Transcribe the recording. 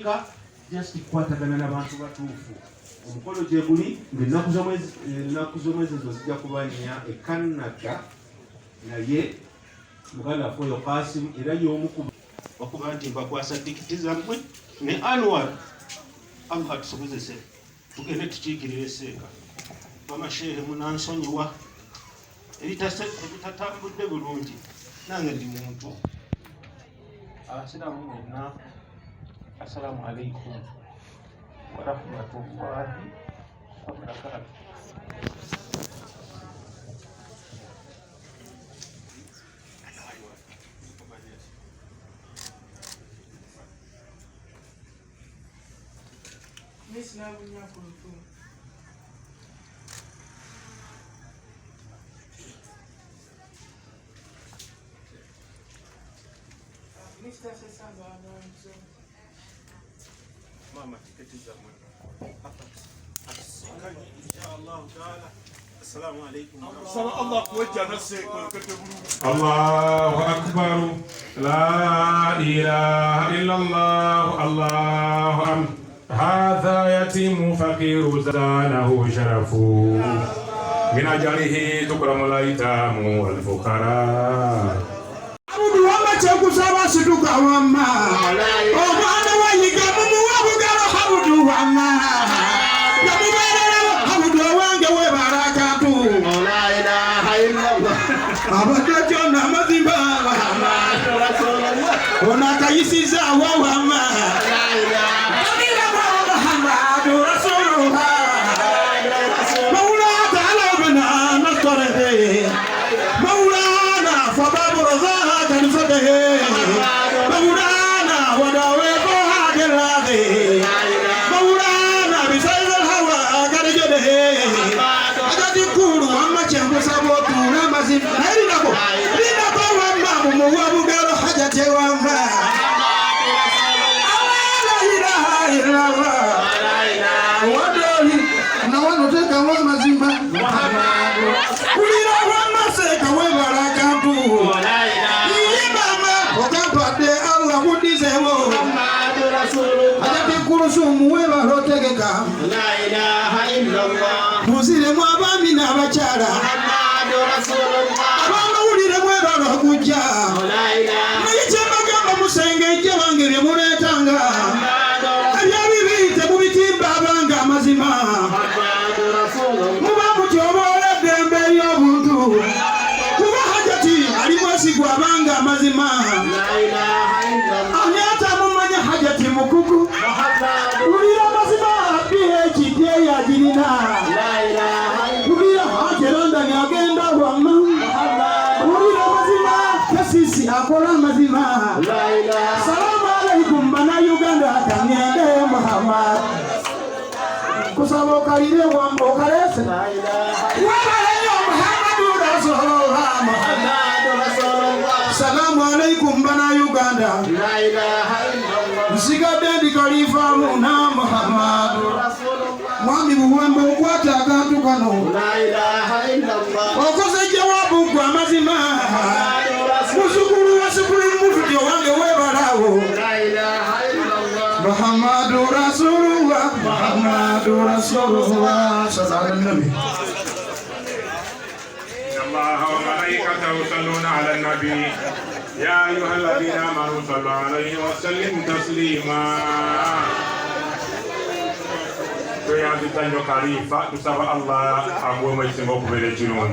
tandika just kwatagana n'abantu batuufu. Omukolo gye guli ng'ennaku z'omwezi ezo zijja kuba nnya e Canada naye muganda waffe oyo Kasim era y'omu ku bakuba nti mbakwasa tikiti zammwe ne Anwar Allah atusobozese tugende tukiikirire Seeka bamashehe munansonyiwa ebitatambudde bulungi nange ndi muntu asiraamu mwenna assalamu alaikum wa rahmatullahi wa barakatuh. Mama tiketi za mwana inshallah taala. Assalamu alaykum Allah kuwajja nafsi Allahu akbar la ilaha illa Allah Allahu akbar hadha yatimu faqiru zanahu sharafu min ajalihi tukramu laitamu wal fuqara abudu wama chekusaba situka wama omwana wayiga mumu wabugalo habudu wama yamuberera habudu wange we barakatu la ilaha illallah abadojo na mazimba wama rasulullah ona kayisiza wama la ilaha illallah muhammadu rasulullah maula ta'ala bana nasore maulana fababu razaha kanfadahe maulana wadawe bohadelahe maulana bisaizal hawa garjadehe agadi kuru amma chengo sabotu na mazim nairako linako wamma muwabu galo hajate wamma la ilaha illallah wadoli na wanoteka wa mazimba muhammadu kulira wamma seka we barakatu la ilaha mama okapade Allah kudizewo muhammadu rasulullah ajate kurusumu we barotegeka la ilaha illallah muzire mwabami na bachala muhammadu rasulullah abamawulire mwe barokujja la ilaha mayitemaga musenge wangere muretanga abyabibite mubitimba abanga amazima muhammadu rasulullah mubamu kyobole dembe y'obuntu kuba hajati alimwasigwa abanga amazima la ilaha illallah anyata mumanya hajati mukuku muhammadu ulira amazima PhD yagirina la ilaha illallah ulira hajeronda nyagenda wamma muhammadu ulira amazima kasisi akola amazima la ilaha salamu alaikum bana Uganda kanyende Muhammad kusabo kalire wambo kalese la ilaha illallah Muhammadu rasulullah Muhammadu rasulullah salamu alaikum bana Uganda la ilaha illallah msigadendi kalifa muna Muhammadu rasulullah mwami buwembo kwata akantu kano la ilaha illallah okoze jawabu kwa mazima musukuru wasukuru mufti wange webalawo la ilaha illallah Muhammadu rasulullah Muhammadu rasulullah sallallahu alaihi wasallam الله وملائكته يصلون على النبي يا أيها الذين آمنوا صلوا عليه وسلموا تسليما. Tuyanzita nyo kalifa tusaba Allah amuwe mwesingo kubele chino.